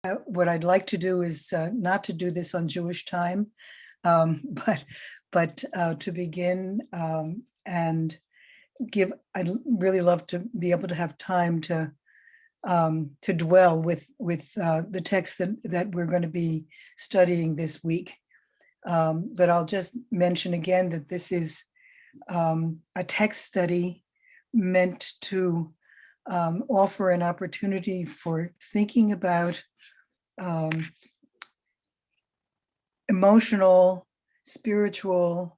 What I'd like to do is not to do this on Jewish time, but to begin and I'd really love to be able to have time to dwell with the text that we're going to be studying this week. But I'll just mention again that this is a text study meant to offer an opportunity for thinking about emotional, spiritual,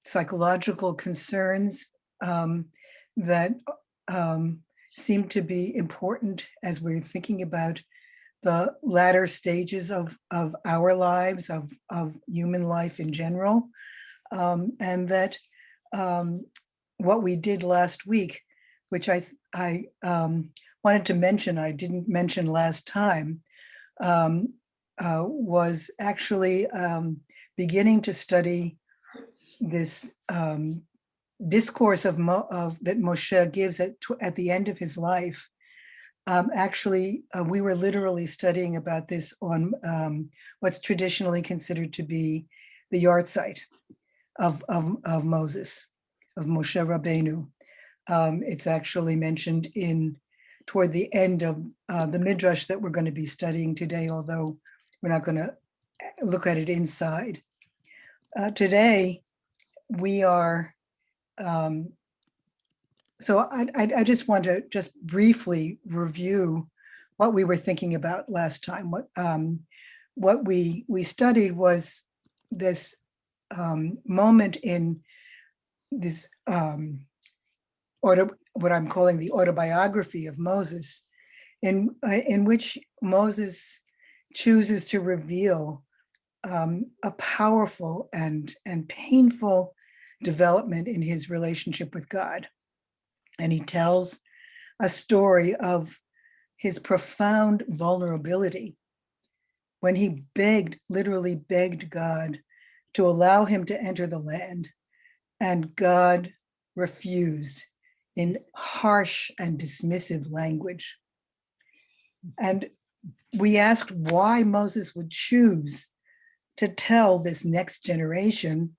psychological concerns that seem to be important as we're thinking about the latter stages of our lives, of human life in general, and that what we did last week, which I wanted to mention, I didn't mention last time, was actually beginning to study this discourse that Moshe gives at the end of his life. Actually, we were literally studying about this on what's traditionally considered to be the yahrzeit of Moses, of Moshe Rabbeinu. It's actually mentioned toward the end of the midrash that we're going to be studying today, although we're not going to look at it inside. Today, we are, so I just want to just briefly review what we were thinking about last time. What we studied was this moment in this what I'm calling the autobiography of Moses, in which Moses chooses to reveal a powerful and painful development in his relationship with God. And he tells a story of his profound vulnerability when he literally begged God to allow him to enter the land, and God refused in harsh and dismissive language. And we asked why Moses would choose to tell this next generation,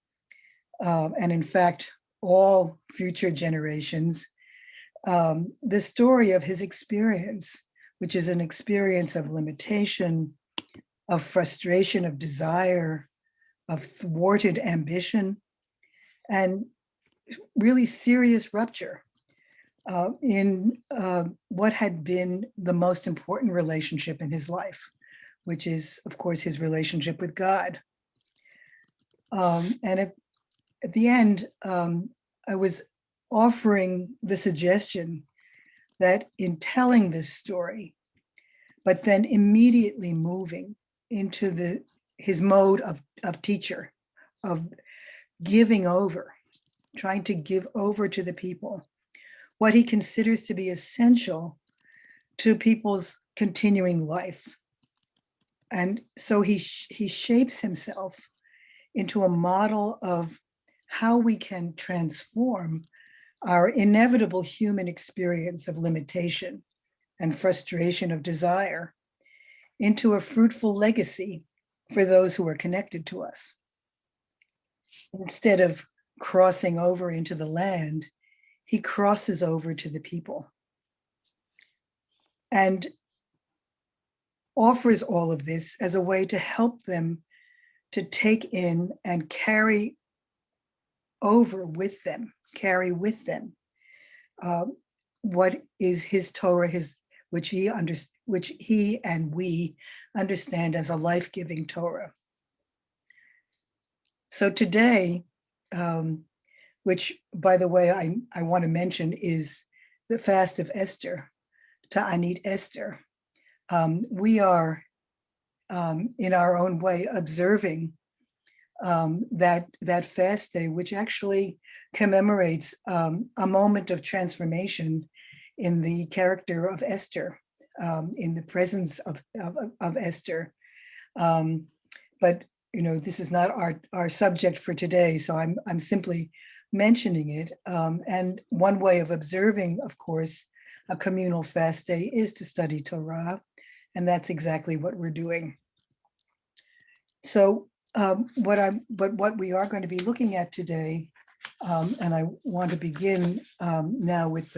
and in fact, all future generations, the story of his experience, which is an experience of limitation, of frustration, of desire, of thwarted ambition, and really serious rupture in what had been the most important relationship in his life, which is, of course, his relationship with God. And at the end, I was offering the suggestion that in telling this story, but then immediately moving into his mode of teacher, of giving over, trying to give over to the people what he considers to be essential to people's continuing life. And so he shapes himself into a model of how we can transform our inevitable human experience of limitation and frustration of desire into a fruitful legacy for those who are connected to us. Instead of crossing over into the land, he crosses over to the people and offers all of this as a way to help them to take in and carry with them what is his Torah, which he and we understand as a life-giving Torah. So today, which, by the way, I want to mention is the fast of Esther, Ta'anit Esther. We are, in our own way, observing that fast day, which actually commemorates a moment of transformation in the character of Esther, in the presence of Esther. But this is not our subject for today, so I'm simply mentioning it. And one way of observing, of course, a communal fast day is to study Torah, And that's exactly what we're doing. So what we are going to be looking at today, and I want to begin now with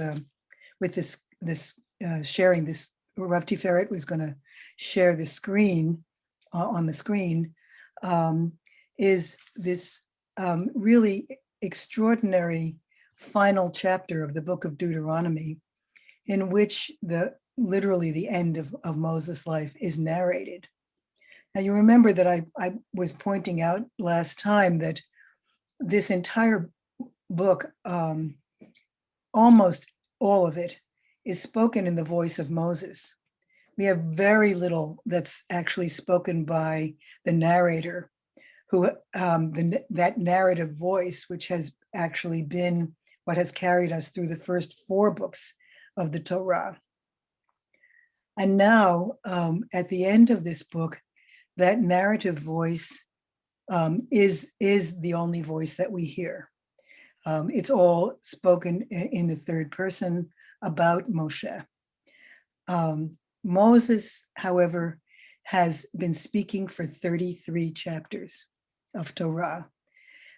this sharing this. Rav Tiferet was going to share the screen on the screen, is this really extraordinary final chapter of the book of Deuteronomy, in which literally the end of Moses' life is narrated. Now you remember that I was pointing out last time that this entire book, almost all of it, is spoken in the voice of Moses. We have very little that's actually spoken by the narrator, who that narrative voice, which has actually been what has carried us through the first 4 books of the Torah. And now, at the end of this book, that narrative voice is the only voice that we hear. It's all spoken in the third person about Moshe. Moses, however, has been speaking for 33 chapters of Torah.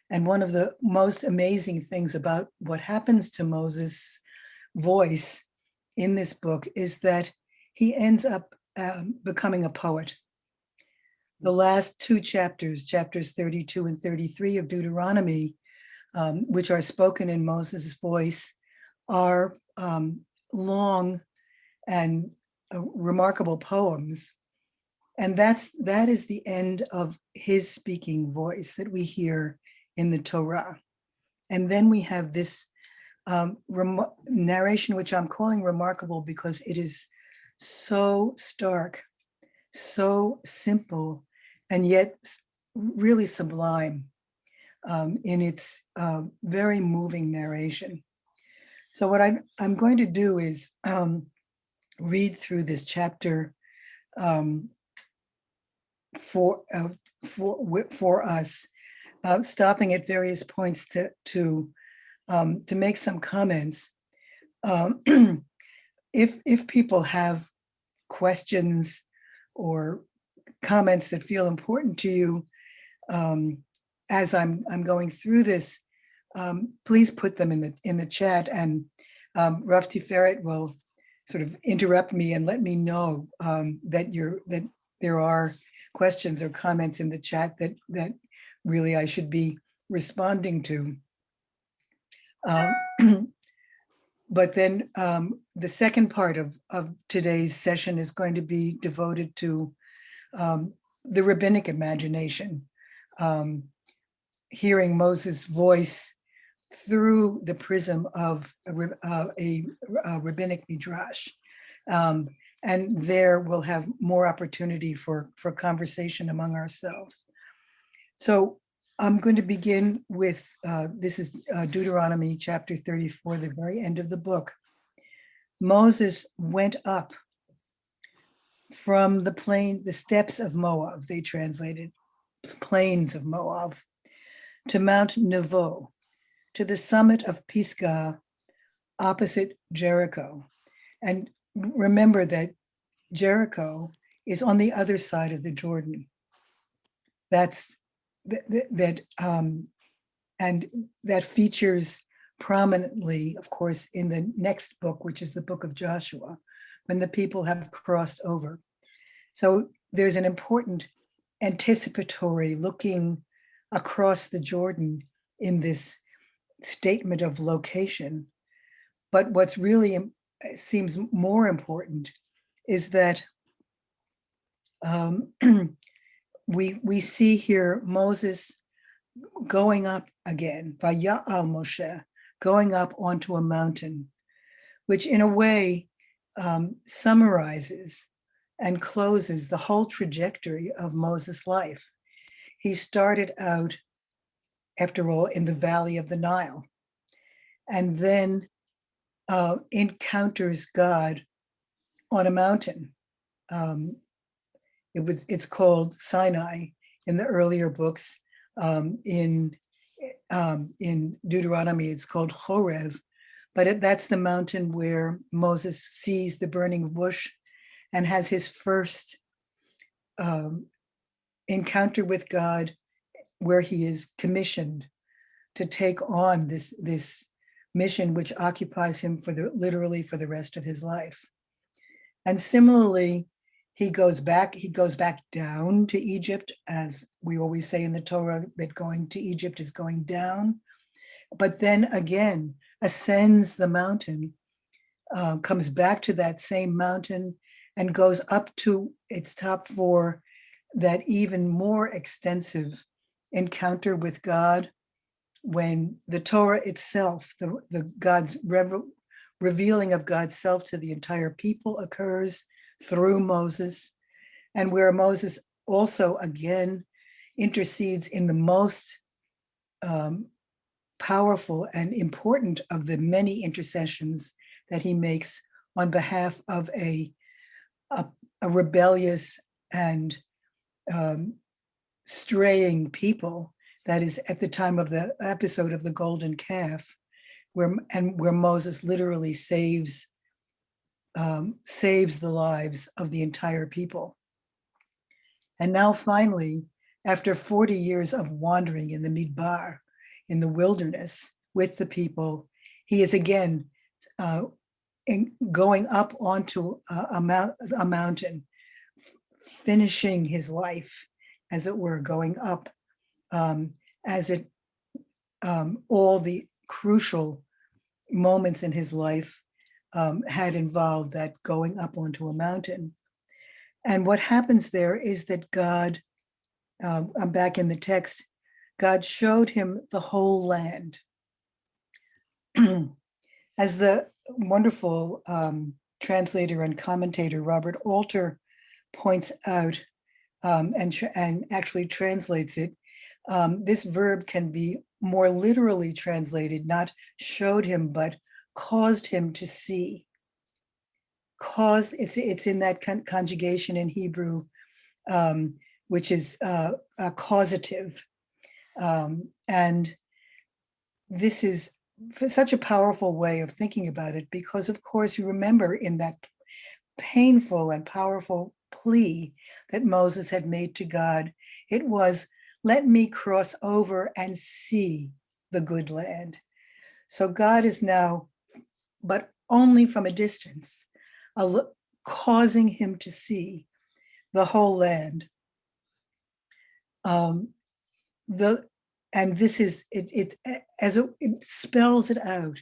And one of the most amazing things about what happens to Moses' voice in this book is that he ends up becoming a poet. The last 2 chapters, chapters 32 and 33 of Deuteronomy, which are spoken in Moses' voice, are long and remarkable poems. And that is the end of his speaking voice that we hear in the Torah. And then we have this narration, which I'm calling remarkable because it is so stark, so simple, and yet really sublime in its very moving narration. So what I'm going to do is read through this chapter for us, stopping at various points to make some comments. If people have questions or comments that feel important to you as I'm going through this, please put them in the chat, and Rav Tiferet will sort of interrupt me and let me know that there are questions or comments in the chat that really I should be responding to. But then the second part of today's session is going to be devoted to the rabbinic imagination, hearing Moses' voice through the prism of a rabbinic midrash. And there we'll have more opportunity for conversation among ourselves. So I'm going to begin with, this is Deuteronomy chapter 34, the very end of the book. Moses went up from the steppes of Moab, they translated, plains of Moab, to Mount Nebo, to the summit of Pisgah, opposite Jericho. And remember that Jericho is on the other side of the Jordan. And that features prominently, of course, in the next book, which is the book of Joshua, when the people have crossed over. So there's an important anticipatory looking across the Jordan in this statement of location. But what's really seems more important is that we see here Moses going up again, Vaya'al Moshe, going up onto a mountain, which in a way summarizes and closes the whole trajectory of Moses' life. He started out, after all, in the valley of the Nile, and then encounters God on a mountain. It's called Sinai in the earlier books. In Deuteronomy, it's called Chorev, but that's the mountain where Moses sees the burning bush and has his first encounter with God, where he is commissioned to take on this mission, which occupies him literally for the rest of his life. And similarly, he goes back down to Egypt, as we always say in the Torah, that going to Egypt is going down, but then again ascends the mountain, comes back to that same mountain and goes up to its top for that even more extensive encounter with God, when the Torah itself, the God's revealing of God's self to the entire people occurs through Moses, and where Moses also again intercedes in the most powerful and important of the many intercessions that he makes on behalf of a rebellious and straying people, that is at the time of the episode of the golden calf, where Moses literally saves the lives of the entire people. And now finally, after 40 years of wandering in the midbar, in the wilderness with the people, he is again going up onto a mountain, finishing his life, as it were, going up, all the crucial moments in his life had involved that going up onto a mountain. And what happens there is that God, I'm back in the text, God showed him the whole land. As the wonderful translator and commentator Robert Alter points out, and actually translates it, this verb can be more literally translated, not showed him, but caused him to see. Caused, it's in that conjugation in Hebrew, which is a causative. And this is such a powerful way of thinking about it, because of course you remember in that painful and powerful plea that Moses had made to God, it was, let me cross over and see the good land. So God is now, but only from a distance, causing him to see the whole land. And this is it spells it out,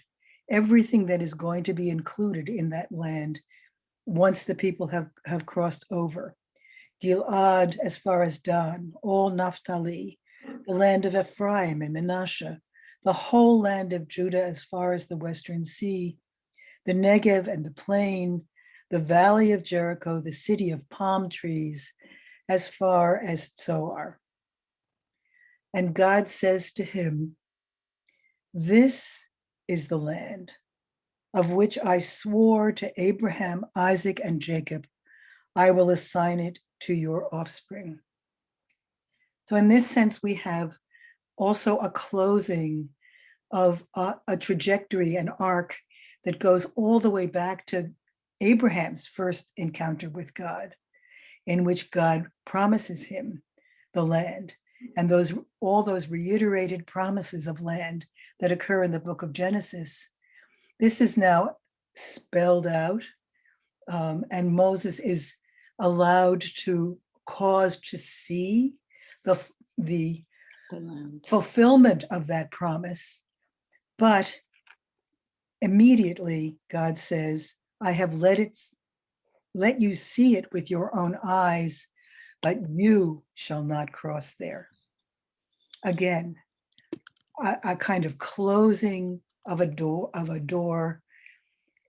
everything that is going to be included in that land once the people have crossed over. Gilad as far as Dan, all Naphtali, the land of Ephraim and Manasseh, the whole land of Judah as far as the western sea, the Negev and the plain, the valley of Jericho, the city of palm trees, as far as Zoar. And God says to him, this is the land of which I swore to Abraham, Isaac, and Jacob. I will assign it to your offspring. So in this sense, we have also a closing of a trajectory, an arc that goes all the way back to Abraham's first encounter with God, in which God promises him the land, and all those reiterated promises of land that occur in the book of Genesis. This is now spelled out, and Moses is allowed to cause to see the fulfillment of that promise. But immediately God says, I have let you see it with your own eyes, but you shall not cross there. Again, a kind of closing of a door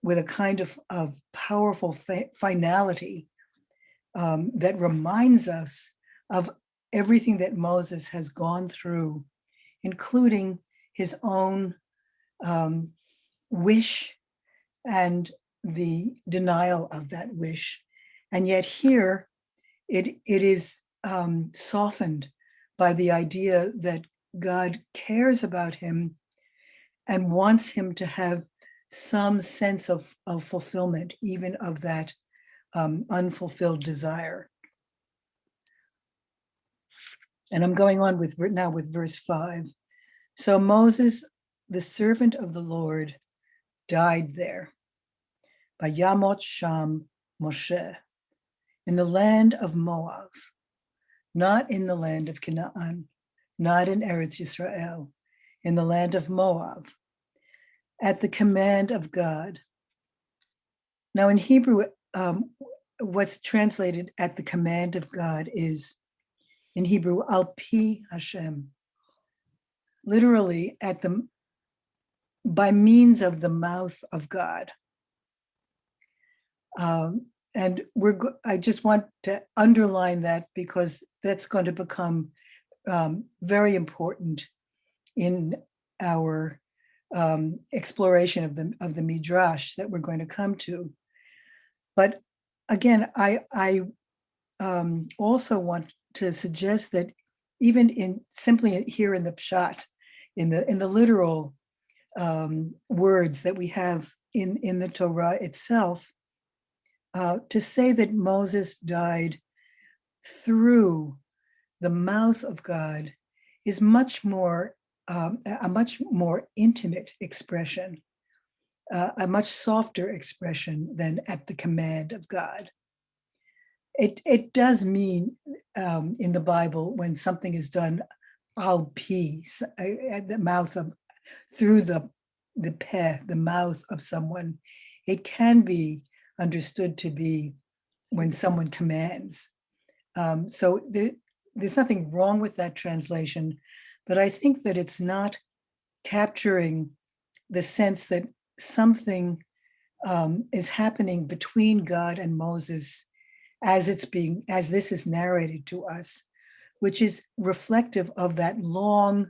with a kind of powerful finality that reminds us of everything that Moses has gone through, including his own wish and the denial of that wish. And yet here it is softened by the idea that God cares about him and wants him to have some sense of fulfillment, even of that unfulfilled desire. And I'm going on now with verse 5. So Moses, the servant of the Lord, died there, by Yamot Sham Moshe, in the land of Moab, not in the land of Canaan, not in Eretz Yisrael, in the land of Moab, at the command of God. Now in Hebrew, what's translated at the command of God is, in Hebrew, al pi Hashem, literally by means of the mouth of God. And I just want to underline that because that's going to become very important in our exploration of the midrash that we're going to come to. But again, I also want to suggest that even simply here in the pshat, in the literal words that we have in the Torah itself, to say that Moses died through the mouth of God is much more a much more intimate expression, a much softer expression than at the command of God. It does mean in the Bible when something is done al pi, at the mouth of, through the peh, the mouth of someone, it can be understood to be when someone commands. So there's nothing wrong with that translation, but I think that it's not capturing the sense that something is happening between God and Moses as this is narrated to us, which is reflective of that long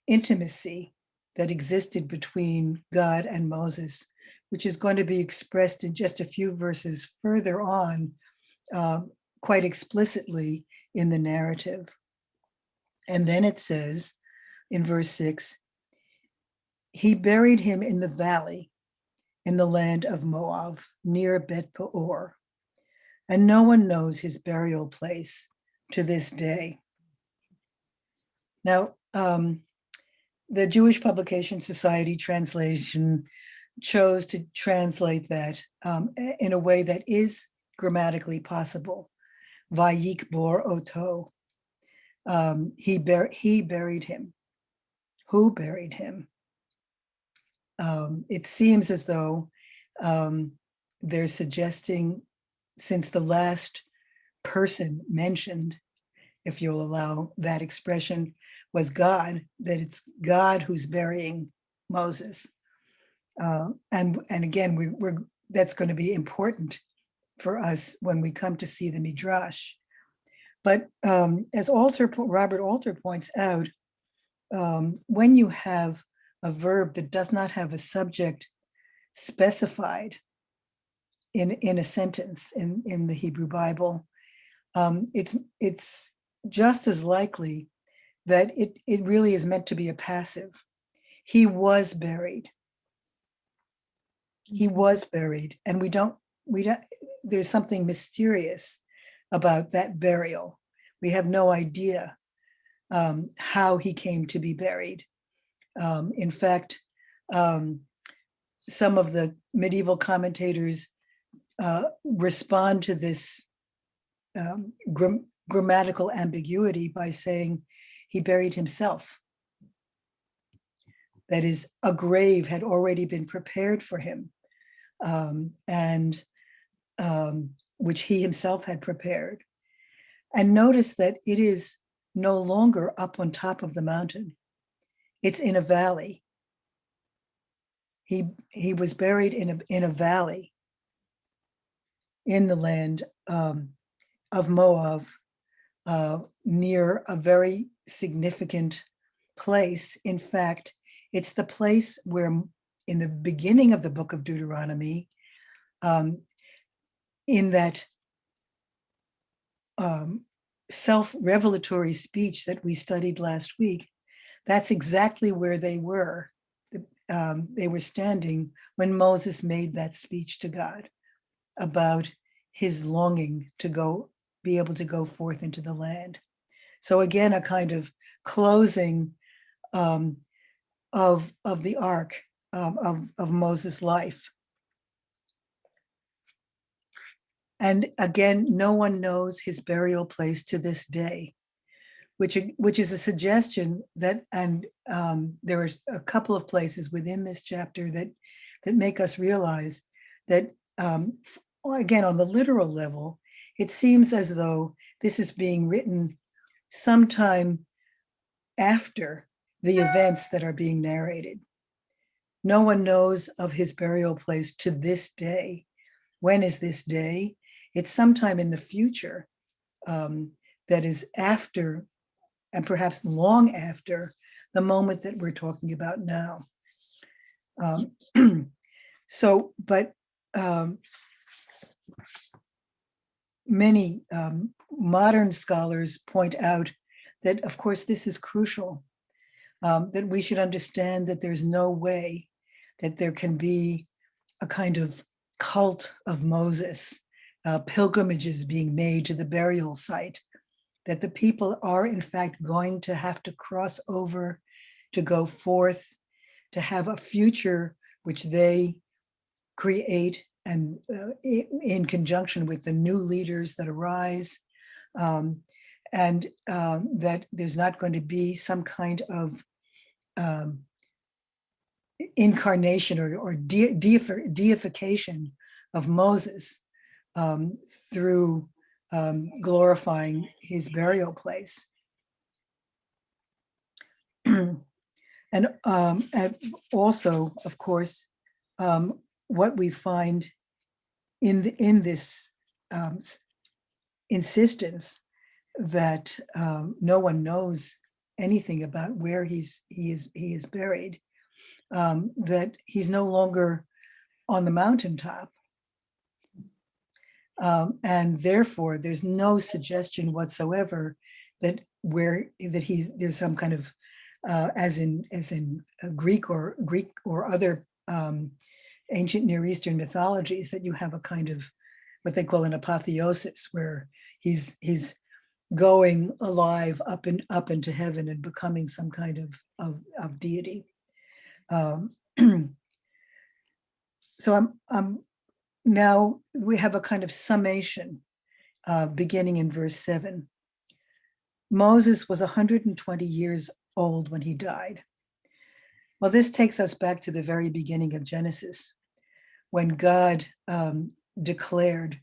intimacy that existed between God and Moses, which is going to be expressed in just a few verses further on, quite explicitly in the narrative. And then it says in verse 6, he buried him in the valley in the land of Moab, near Bet Peor, and no one knows his burial place to this day. Now, the Jewish Publication Society translation chose to translate that in a way that is grammatically possible. Vayikbor oto. He buried him. Who buried him? It seems as though they're suggesting, since the last person mentioned, if you'll allow that expression, was God, that it's God who's burying Moses. And again, that's going to be important for us when we come to see the midrash. But as Robert Alter points out, when you have a verb that does not have a subject specified in a sentence in the Hebrew Bible, it's just as likely that it really is meant to be a passive. He was buried. He was buried, and we don't. There's something mysterious about that burial. We have no idea how he came to be buried. In fact, some of the medieval commentators respond to this grammatical ambiguity by saying he buried himself. That is, a grave had already been prepared for him, and which he himself had prepared. And notice that it is no longer up on top of the mountain. It's in a valley. He was buried in a valley in the land of Moab, near a very significant place. In fact, it's the place where, in the beginning of the book of Deuteronomy, in that self-revelatory speech that we studied last week, that's exactly where they were. They were standing when Moses made that speech to God about his longing to be able to go forth into the land. So again, a kind of closing of the arc of Moses' life. And again, no one knows his burial place to this day, which is a suggestion that, and there are a couple of places within this chapter that make us realize that, again, on the literal level, it seems as though this is being written sometime after the events that are being narrated. No one knows of his burial place to this day. When is this day? It's sometime in the future, that is after, and perhaps long after, the moment that we're talking about now. But many modern scholars point out that, of course, this is crucial, that we should understand that there's no way that there can be a kind of cult of Moses, pilgrimages being made to the burial site, that the people are in fact going to have to cross over, to go forth, to have a future which they create, and in conjunction with the new leaders that arise, and that there's not going to be some kind of incarnation or deification of Moses through glorifying his burial place. And also, of course, what we find in this insistence that no one knows anything about where he is buried, that he's no longer on the mountaintop, and therefore there's no suggestion whatsoever that there's some kind of as in Greek or other ancient Near Eastern mythologies, that you have a kind of what they call an apotheosis, where he's going alive up into heaven and becoming some kind of deity. So I'm now we have a kind of summation beginning in verse 7. Moses was 120 years old when he died. Well, this takes us back to the very beginning of Genesis, when God declared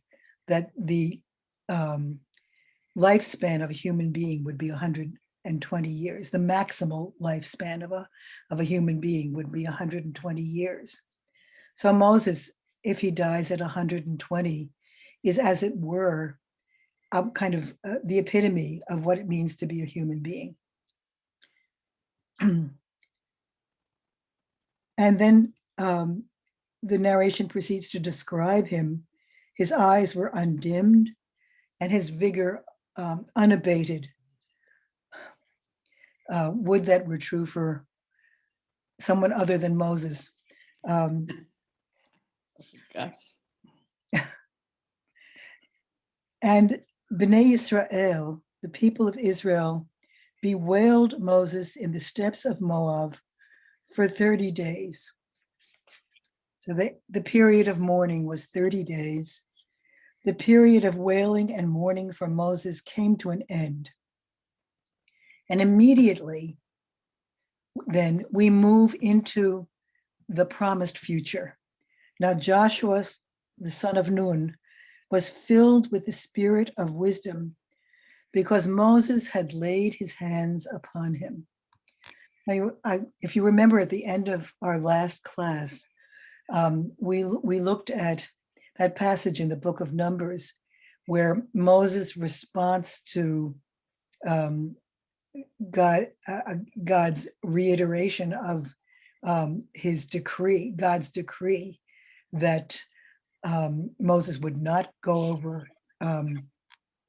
that the lifespan of a human being would be 120 years. The maximal lifespan of a human being would be 120 years. So Moses, if he dies at 120, is, as it were, a kind of the epitome of what it means to be a human being. And then the narration proceeds to describe him. His eyes were undimmed and his vigor unabated. Would that were true for someone other than Moses. Yes. And Bnei Israel, the people of Israel, bewailed Moses in the steppes of Moab for 30 days. So the period of mourning was 30 days. The period of wailing and mourning for Moses came to an end. And immediately, then, we move into the promised future. Now Joshua, the son of Nun, was filled with the spirit of wisdom because Moses had laid his hands upon him. Now, if you remember at the end of our last class, we looked at that passage in the book of Numbers where Moses' response to God's reiteration of his decree, God's decree that Moses would not go over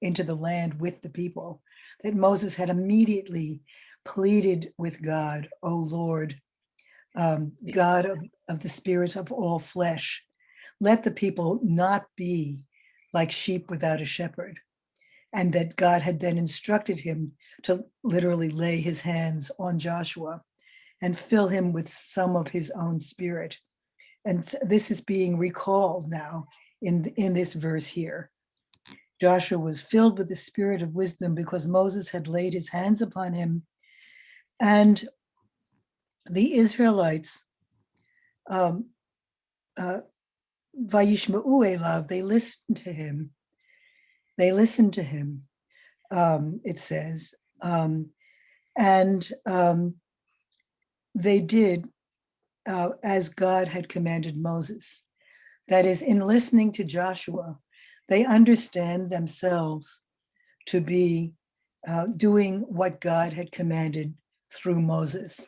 into the land with the people, that Moses had immediately pleaded with God, "O Lord, God of the spirits of all flesh, let the people not be like sheep without a shepherd, and that God had then instructed him to literally lay his hands on Joshua and fill him with some of his own spirit. And this is being recalled now in this verse here. Joshua was filled with the spirit of wisdom because Moses had laid his hands upon him. And the Israelites, Vayishma'u elav, they listened to him. They listened to him, it says. They did as God had commanded Moses. That is, in listening to Joshua, they understand themselves to be doing what God had commanded through Moses.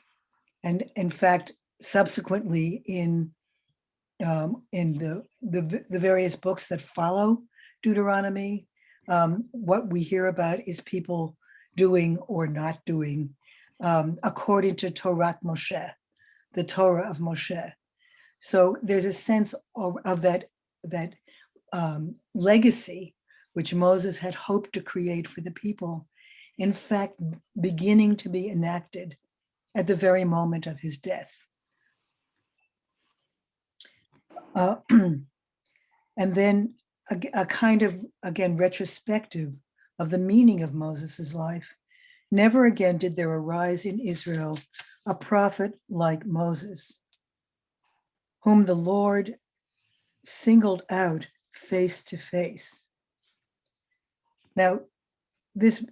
And in fact, subsequently in the various books that follow Deuteronomy, what we hear about is people doing or not doing according to Torah Moshe, the Torah of Moshe. So there's a sense of that legacy which Moses had hoped to create for the people, in fact, beginning to be enacted at the very moment of his death. And then a kind of, again, retrospective of the meaning of Moses's life. Never again did there arise in Israel a prophet like Moses, whom the Lord singled out face to face. Now, this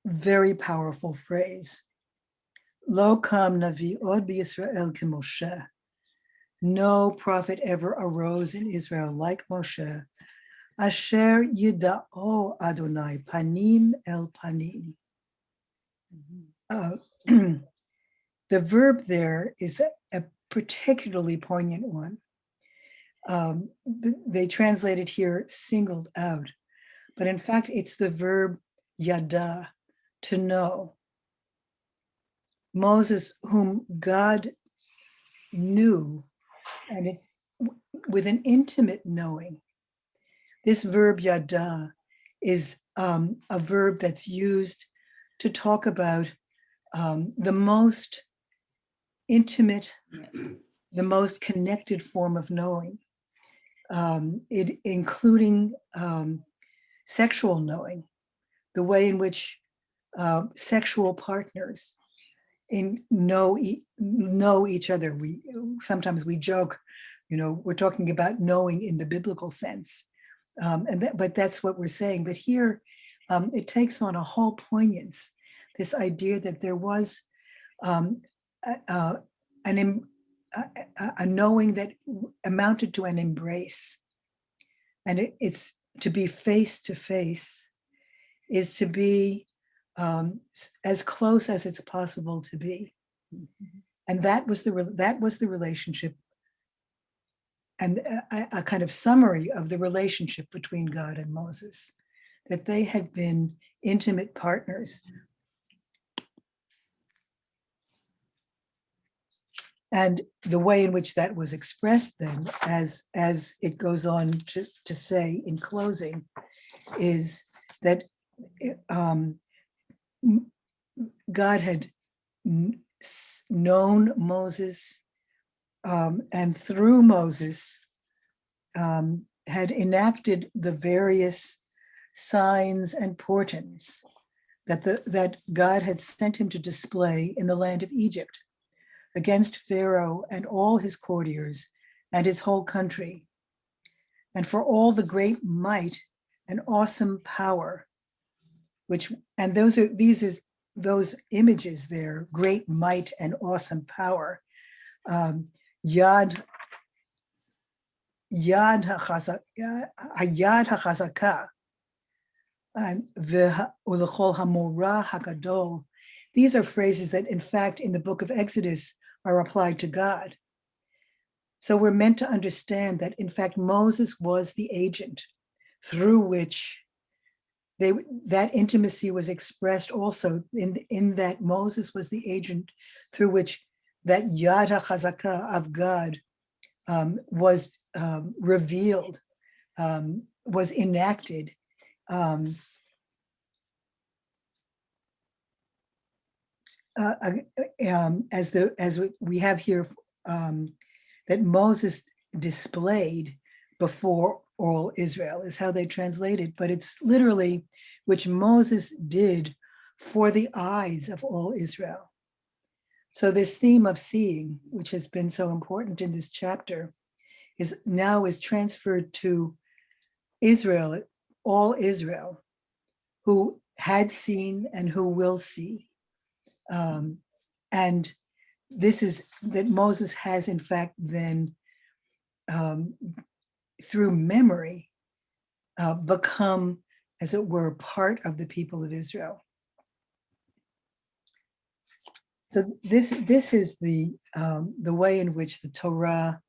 very powerful phrase, Lo kam navi od b'Yisrael k'Moshe. No prophet ever arose in Israel like Moshe. Asher yida'o Adonai panim el panim. The verb there is a particularly poignant one. They translated here singled out, but in fact, it's the verb yada, to know. Moses, whom God knew, and with an intimate knowing. This verb yada is a verb that's used to talk about the most intimate, the most connected form of knowing, including sexual knowing, the way in which sexual partners know each other. Sometimes we joke, we're talking about knowing in the biblical sense, but that's what we're saying. But here, it takes on a whole poignance, this idea that there was a knowing that amounted to an embrace, and it's to be face to face is to be as close as it's possible to be, and that was the relationship, and a kind of summary of the relationship between God and Moses, that they had been intimate partners. And the way in which that was expressed then, as it goes on to say in closing, is that God had known Moses, and through Moses had enacted the various signs and portents that God had sent him to display in the land of Egypt against Pharaoh and all his courtiers and his whole country, and for all the great might and awesome power, those images there, great might and awesome power, yad hachazaka, and ulechol hamorah hagadol. These are phrases that, in fact, in the book of Exodus are applied to God. So we're meant to understand that, in fact, Moses was the agent through which that intimacy was expressed also, in that Moses was the agent through which that Yad HaChazakah of God was revealed was enacted as we have here, that Moses displayed before all Israel is how they translate it, but it's literally which Moses did for the eyes of all Israel. So this theme of seeing, which has been so important in this chapter, is transferred to Israel, all Israel, who had seen and who will see. And this is that Moses has, in fact, then through memory, become, as it were, part of the people of Israel. So this is the way in which the Torah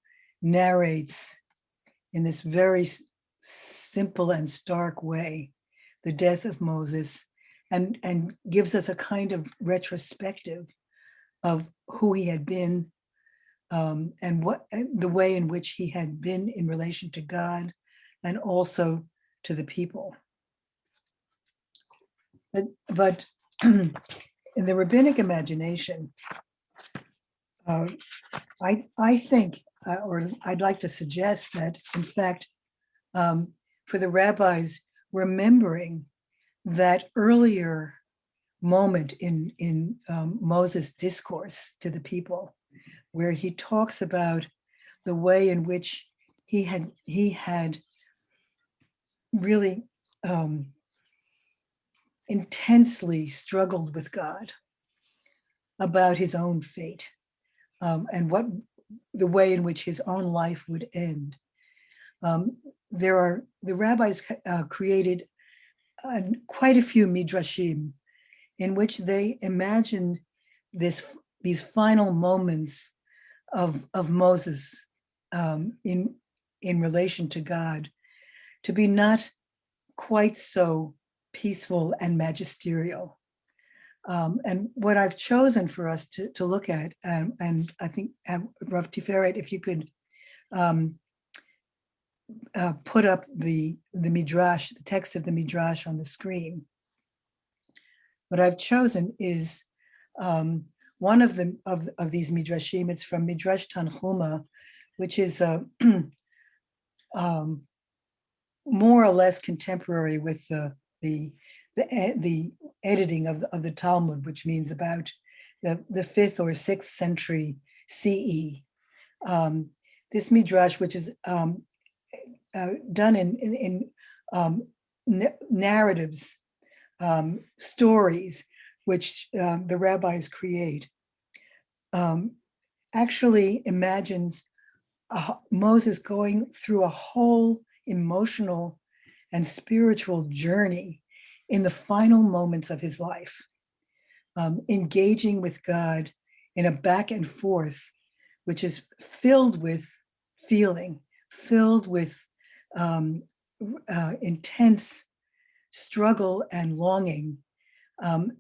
narrates, in this very simple and stark way, the death of Moses, and gives us a kind of retrospective of who he had been, and what the way in which he had been in relation to God and also to the people. But in the rabbinic imagination, I think, or I'd like to suggest that, in fact, for the rabbis, remembering that earlier moment in Moses' discourse to the people, where he talks about the way in which he had really intensely struggled with God about his own fate, and what the way in which his own life would end. The rabbis created quite a few midrashim in which they imagined these final moments of Moses in relation to God to be not quite so peaceful and magisterial. And what I've chosen for us to look at, and I think, Rav Tiferet, if you could put up the midrash, the text of the midrash on the screen. What I've chosen is one of these midrashim. It's from Midrash Tanhuma, which is more or less contemporary with the editing of the Talmud, which means about the 5th or 6th century CE. This midrash, which is done in narratives, stories, which the rabbis create, actually imagines Moses going through a whole emotional and spiritual journey in the final moments of his life, engaging with God in a back and forth, which is filled with feeling, filled with intense struggle and longing,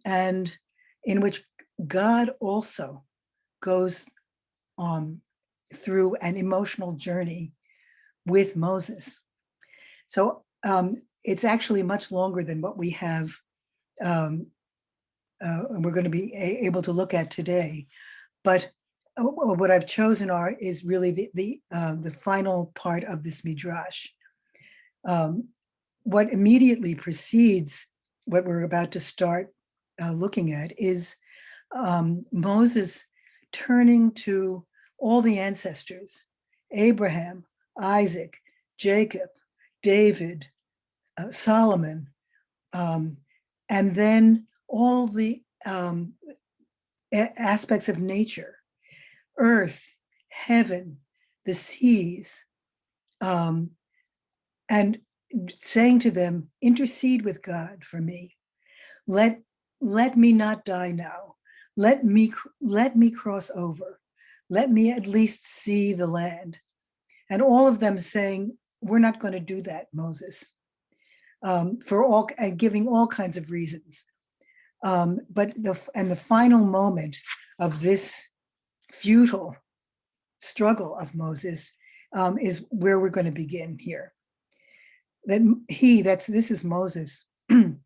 and in which God also goes through an emotional journey with Moses. So it's actually much longer than what we have, and we're going to be able to look at today. But what I've chosen is really the final part of this midrash. What immediately precedes what we're about to start looking at is Moses turning to all the ancestors: Abraham, Isaac, Jacob, David, Solomon, and then all the aspects of nature, earth, heaven, the seas, and saying to them, intercede with God for me. Let me not die now. Let me cross over. Let me at least see the land. And all of them saying, we're not going to do that, Moses, giving all kinds of reasons. But the final moment of this futile struggle of Moses is where we're going to begin here. this is Moses,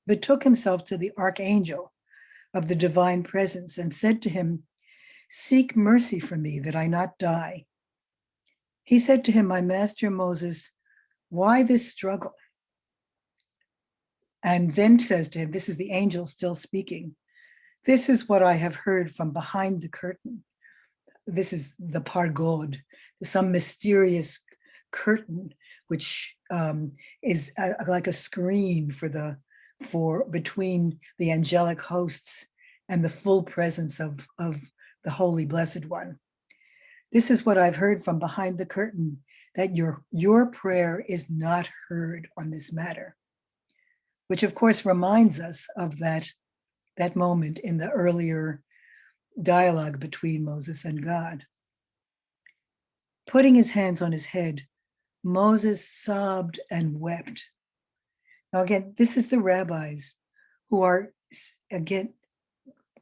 betook himself to the archangel of the divine presence and said to him, "Seek mercy for me that I not die." He said to him, "My master Moses, why this struggle?" And then says to him, this is the angel still speaking, "This is what I have heard from behind the curtain." This is the pargod, some mysterious curtain, which is like a screen for between the angelic hosts and the full presence of the Holy Blessed One. "This is what I've heard from behind the curtain, that your prayer is not heard on this matter," which of course reminds us of that moment in the earlier dialogue between Moses and God. Putting his hands on his head, Moses sobbed and wept. Now again, this is the rabbis who are, again,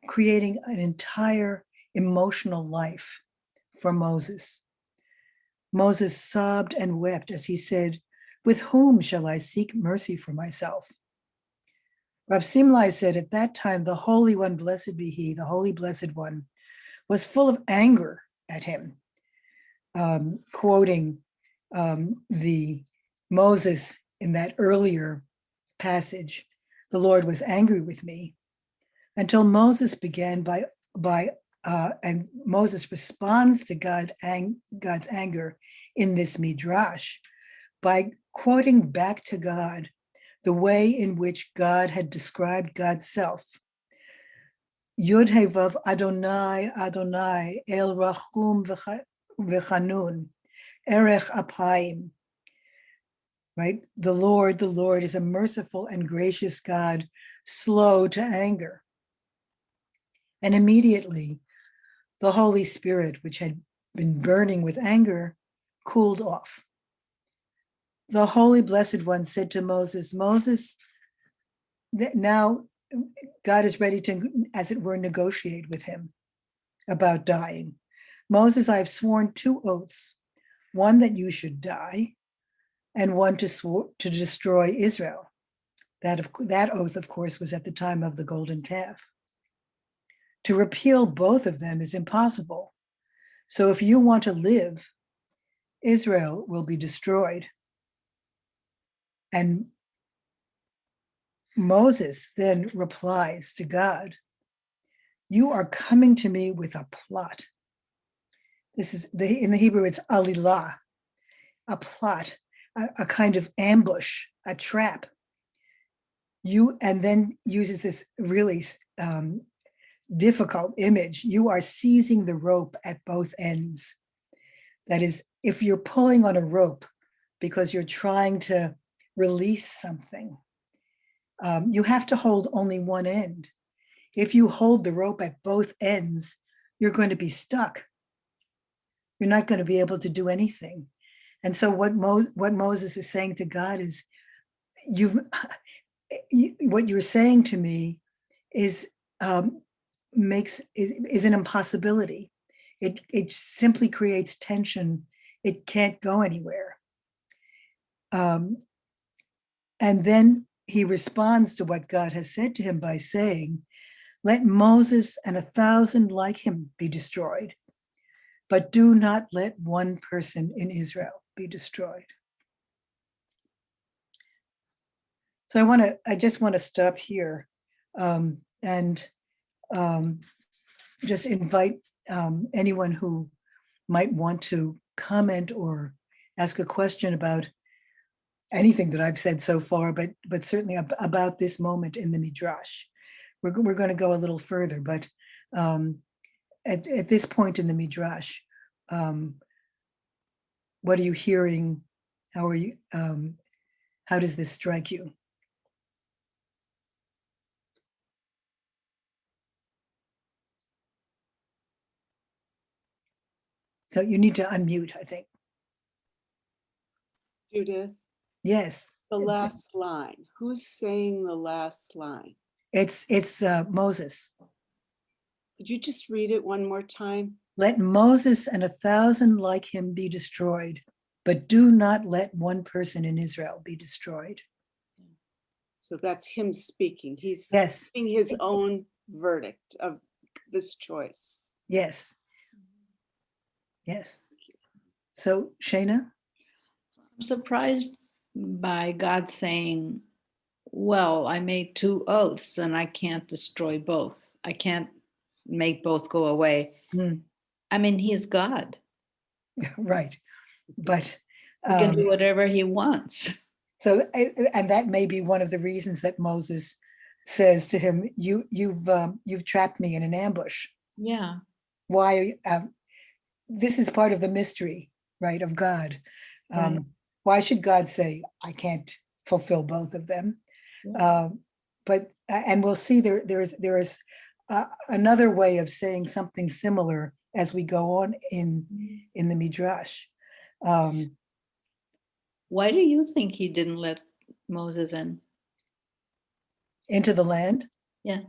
creating an entire emotional life for Moses. Moses sobbed and wept as he said, "With whom shall I seek mercy for myself?" Rav Simlai said, at that time, the Holy One, blessed be he, the Holy Blessed One, was full of anger at him, quoting the Moses in that earlier passage, "The Lord was angry with me," until Moses began and Moses responds to God's anger in this midrash by quoting back to God the way in which God had described God's self. Yud He Vav Adonai Adonai El Rachum V'Chanun Erech Apayim. Right? The Lord is a merciful and gracious God, slow to anger. And immediately, the Holy Spirit, which had been burning with anger, cooled off. The Holy Blessed One said to Moses, "Moses, now God is ready to, as it were, negotiate with him about dying. Moses, I have sworn 2 oaths, one that you should die, and one to destroy Israel." That oath, of course, was at the time of the golden calf. To repeal both of them is impossible. So if you want to live, Israel will be destroyed. And Moses then replies to God, "You are coming to me with a plot." This is, in the Hebrew, it's alilah, a plot, a kind of ambush, a trap. And then uses this really difficult image. You are seizing the rope at both ends. That is, if you're pulling on a rope because you're trying to release something, you have to hold only one end. If you hold the rope at both ends, you're going to be stuck. You're not going to be able to do anything. And so what Moses is saying to God is, what you're saying to me is an impossibility. It simply creates tension. It can't go anywhere. And then he responds to what God has said to him by saying, "Let Moses and 1,000 like him be destroyed, but do not let one person in Israel be destroyed." So I just want to stop here and just invite anyone who might want to comment or ask a question about anything that I've said so far, but certainly about this moment in the midrash. We're going to go a little further, but at this point in the midrash, what are you hearing? How are you? How does this strike you? So you need to unmute, I think. Judith, Yes. the last line. Who's saying the last line? It's Moses. Could you just read it one more time? "Let Moses and 1,000 like him be destroyed, but do not let one person in Israel be destroyed. So that's him speaking. He's Yes. giving his own verdict of this choice. Yes. Yes. So, Shana? I'm surprised by God saying, well, I made 2 oaths and I can't destroy both. I can't make both go away. I mean, he is God. Right. But He can do whatever he wants. so, and that may be one of the reasons that Moses says to him, you've trapped me in an ambush. Yeah. Why? This is part of the mystery, right, of God. Right. Why should God say, I can't fulfill both of them? Yeah. But and we'll see there is another way of saying something similar as we go on in the midrash. Why do you think he didn't let Moses in? Into the land? Yeah.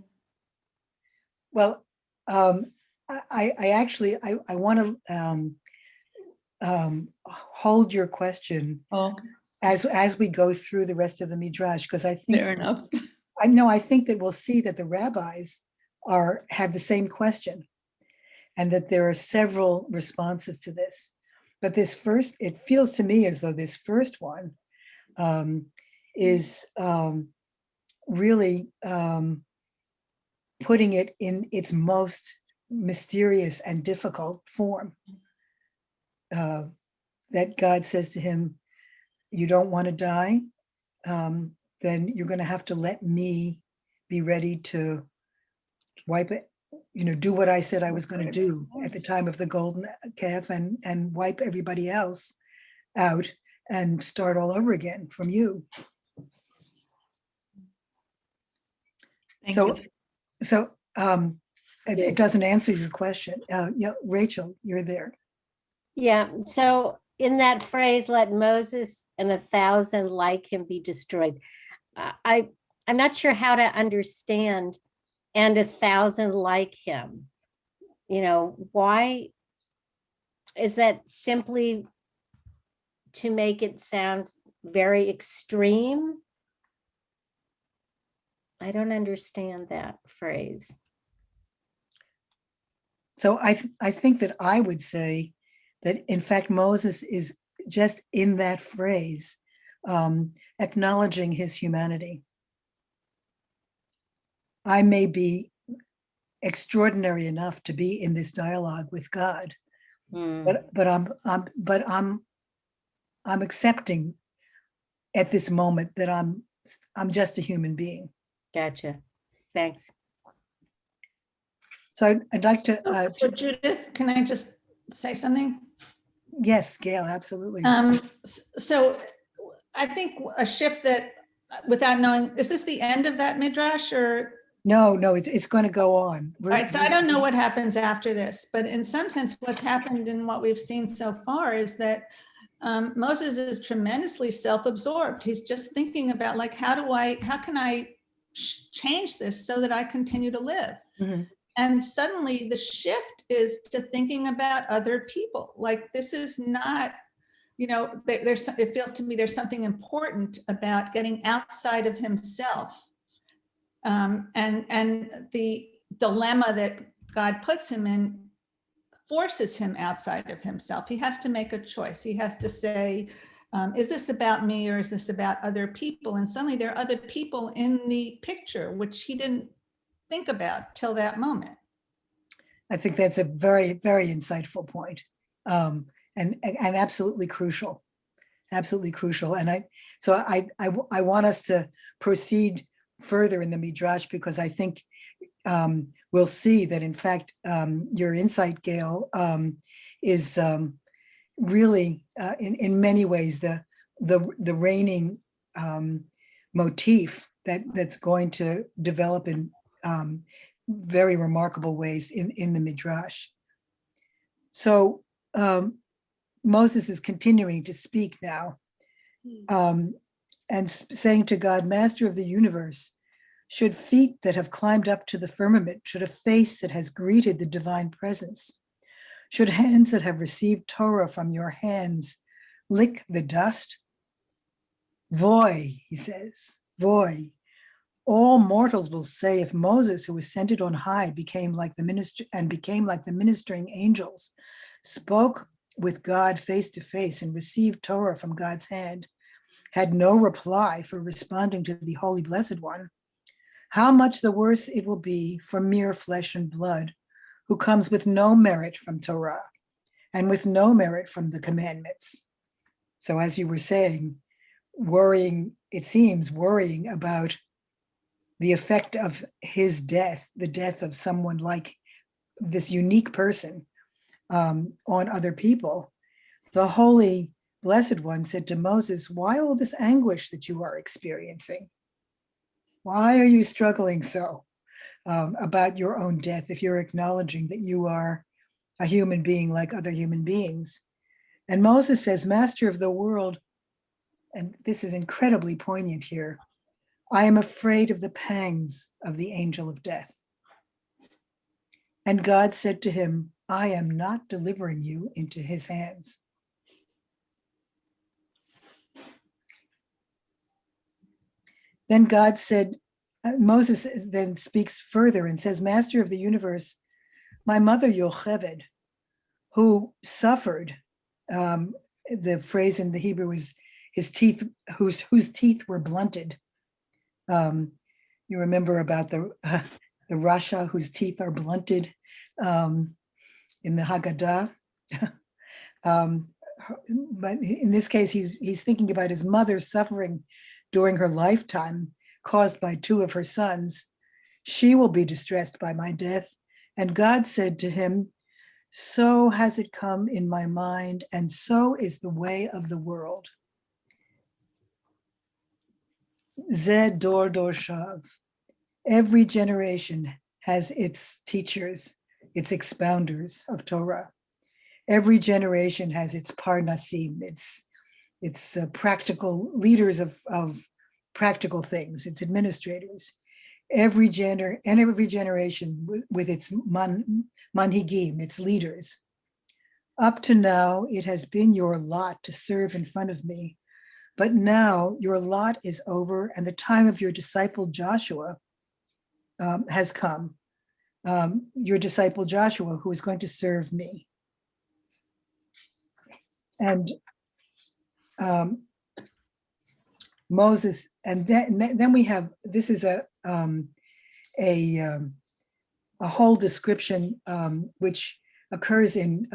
Well, I actually want to hold your question Oh, as we go through the rest of the midrash, because I think fair enough. I think that we'll see that the rabbis have the same question, and that there are several responses to this. But this first, it feels to me as though this first one is really putting it in its most mysterious and difficult form. That God says to him, you don't want to die, then you're going to have to let me be ready to wipe it, do what I said I was going to do at the time of the golden calf, and wipe everybody else out and start all over again from you. Thank you. So it doesn't answer your question. Yeah, Rachel, you're there. Yeah, so in that phrase, let Moses and 1,000 like him be destroyed. I'm not sure how to understand and 1,000 like him. Why is that? Simply to make it sound very extreme? I don't understand that phrase. So I think that I would say that in fact Moses is just in that phrase acknowledging his humanity. I may be extraordinary enough to be in this dialogue with God, but I'm accepting at this moment that I'm just a human being. Gotcha. Thanks. So I'd like to. So Judith, can I just say something? Yes, Gail, absolutely. So I think a shift that, without knowing, is this the end of that midrash or? No, it's going to go on. All right, so I don't know what happens after this, but in some sense, what's happened in what we've seen so far is that Moses is tremendously self-absorbed. He's just thinking about like, how can I change this so that I continue to live? Mm-hmm. And suddenly the shift is to thinking about other people. Like this is not, it feels to me there's something important about getting outside of himself. And the dilemma that God puts him in forces him outside of himself. He has to make a choice. He has to say, is this about me or is this about other people? And suddenly there are other people in the picture, which he didn't think about till that moment. I think that's a very, very insightful point, and absolutely crucial, absolutely crucial. And I want us to proceed further in the midrash, because I think we'll see that in fact your insight, Gail, is really in many ways the reigning motif that's going to develop in very remarkable ways in the midrash. So Moses is continuing to speak now, and saying to God, Master of the universe, should feet that have climbed up to the firmament, should a face that has greeted the divine presence, should hands that have received Torah from your hands lick the dust? Voy, he says, voy. All mortals will say, if Moses, who ascended on high, became like the ministering angels, spoke with God face to face and received Torah from God's hand, had no reply for responding to the Holy Blessed One, how much the worse it will be for mere flesh and blood, who comes with no merit from Torah and with no merit from the commandments. So as you were saying, it seems worrying about the effect of his death, the death of someone like this unique person on other people. The Holy Blessed One said to Moses, why all this anguish that you are experiencing? Why are you struggling so about your own death if you're acknowledging that you are a human being like other human beings? And Moses says, Master of the world, and this is incredibly poignant here, I am afraid of the pangs of the angel of death. And God said to him, I am not delivering you into his hands. Then God said, Moses then speaks further and says, Master of the universe, my mother Yocheved, who suffered, the phrase in the Hebrew is his teeth, whose teeth were blunted. You remember about the Rasha whose teeth are blunted in the Haggadah. But in this case, he's thinking about his mother suffering during her lifetime caused by two of her sons. She will be distressed by my death. And God said to him, so has it come in my mind, and so is the way of the world. Zed dor dor shav. Every generation has its teachers, its expounders of Torah. Every generation has its parnasim, its practical leaders of practical things, its administrators. Every generation with its manhigim, its leaders. Up to now, it has been your lot to serve in front of me, but now your lot is over, and the time of your disciple Joshua has come. Your disciple Joshua, who is going to serve me. And Moses, and then we have, this is a whole description which occurs in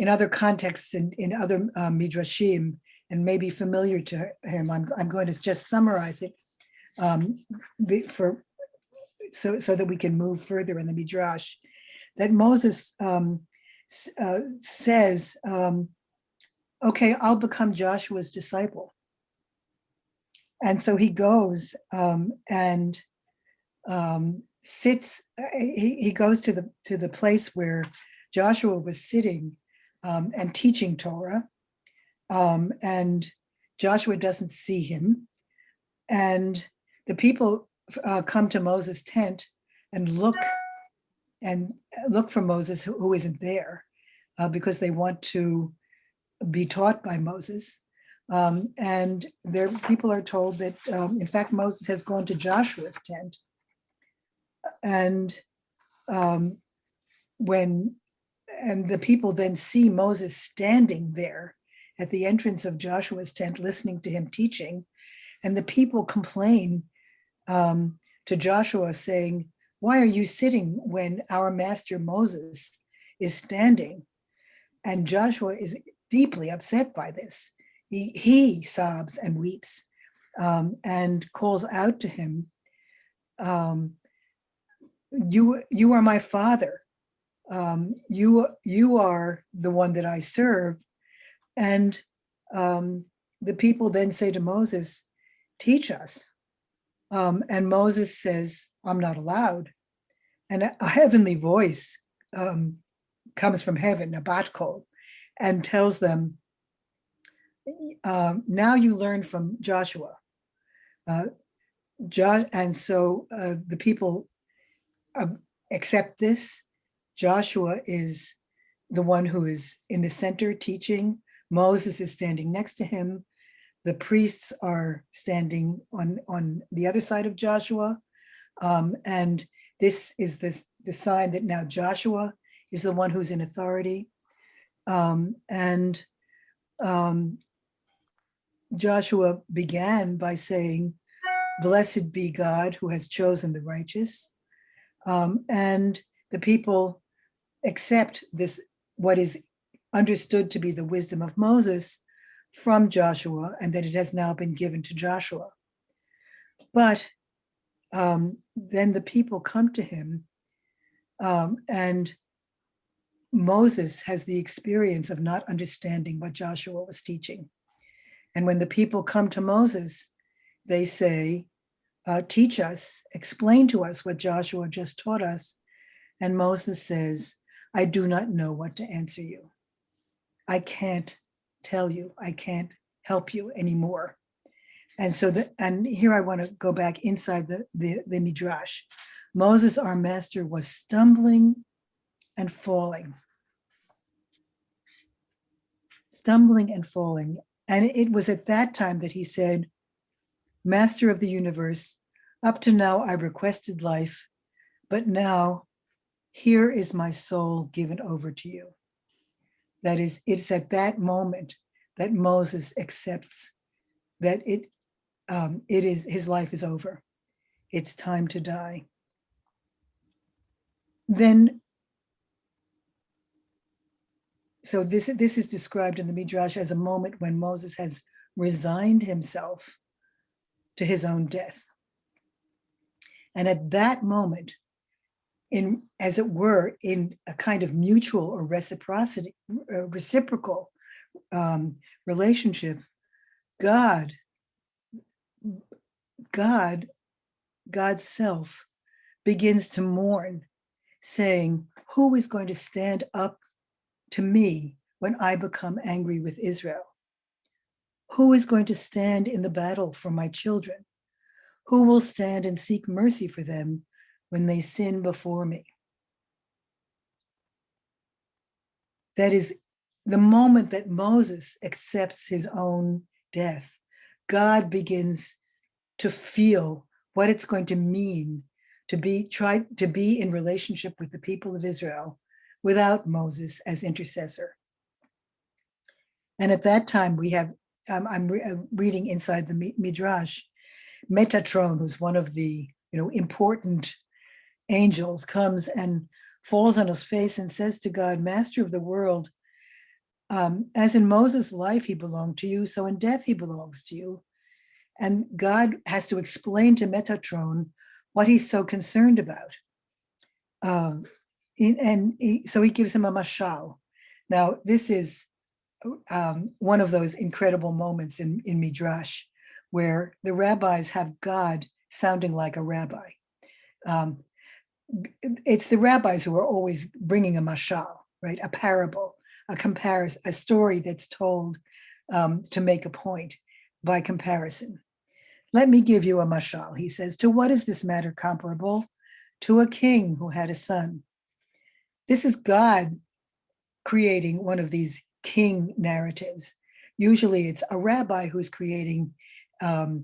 other contexts, in other midrashim, and may be familiar to him. I'm going to just summarize it so that we can move further in the midrash. That Moses says, okay, I'll become Joshua's disciple. And so he goes and sits, he goes to the place where Joshua was sitting and teaching Torah. And Joshua doesn't see him. And the people come to Moses' tent and look for Moses, who isn't there, because they want to be taught by Moses. And people are told that, in fact, Moses has gone to Joshua's tent. And the people then see Moses standing there at the entrance of Joshua's tent, listening to him teaching. And the people complain to Joshua, saying, why are you sitting when our master Moses is standing? And Joshua is deeply upset by this. He sobs and weeps and calls out to him, you are my father. You are the one that I serve. And the people then say to Moses, teach us. And Moses says, I'm not allowed. And a heavenly voice comes from heaven, a bat kol, and tells them, now you learn from Joshua. And so the people accept this. Joshua is the one who is in the center teaching. Moses is standing next to him. The priests are standing on the other side of Joshua. And this is the sign that now Joshua is the one who's in authority. And Joshua began by saying, "Blessed be God who has chosen the righteous." And the people accept this, what is understood to be the wisdom of Moses from Joshua, and that it has now been given to Joshua. But then the people come to him, and Moses has the experience of not understanding what Joshua was teaching. And when the people come to Moses, they say, teach us, explain to us what Joshua just taught us. And Moses says, I do not know what to answer you. I can't tell you, I can't help you anymore. And so, and here I want to go back inside the midrash. Moses, our master, was stumbling and falling. Stumbling and falling. And it was at that time that he said, Master of the universe, up to now I requested life, but now here is my soul given over to you. That is, it's at that moment that Moses accepts that it is, his life is over. It's time to die. Then, so this is described in the midrash as a moment when Moses has resigned himself to his own death. And at that moment, in, as it were, in a kind of mutual or reciprocal relationship, God's self begins to mourn, saying, who is going to stand up to me when I become angry with Israel? Who is going to stand in the battle for my children? Who will stand and seek mercy for them when they sin before me? That is the moment that Moses accepts his own death. God begins to feel what it's going to mean to be in relationship with the people of Israel without Moses as intercessor. And at that time we have, I'm reading inside the midrash, Metatron, who's one of the important angels, comes and falls on his face and says to God, Master of the world, as in Moses' life he belonged to you, so in death he belongs to you. And God has to explain to Metatron what he's so concerned about. So he gives him a mashal. Now, this is one of those incredible moments in midrash where the rabbis have God sounding like a rabbi. It's the rabbis who are always bringing a mashal, right? A parable, a comparison, a story that's told to make a point by comparison. Let me give you a mashal, he says. To what is this matter comparable? To a king who had a son. This is God creating one of these king narratives. Usually it's a rabbi who's creating a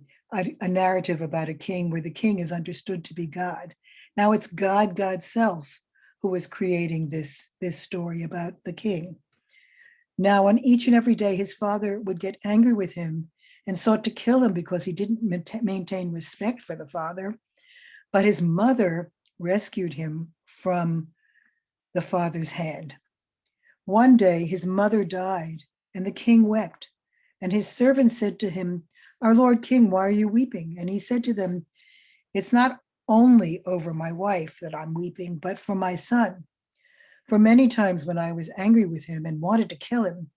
narrative about a king where the king is understood to be God. Now it's God's self who is creating this story about the king. Now on each and every day, his father would get angry with him and sought to kill him because he didn't maintain respect for the father. But his mother rescued him from the father's hand. One day his mother died and the king wept. And his servants said to him, our Lord King, why are you weeping? And he said to them, it's not only over my wife that I'm weeping, but for my son. For many times when I was angry with him and wanted to kill him,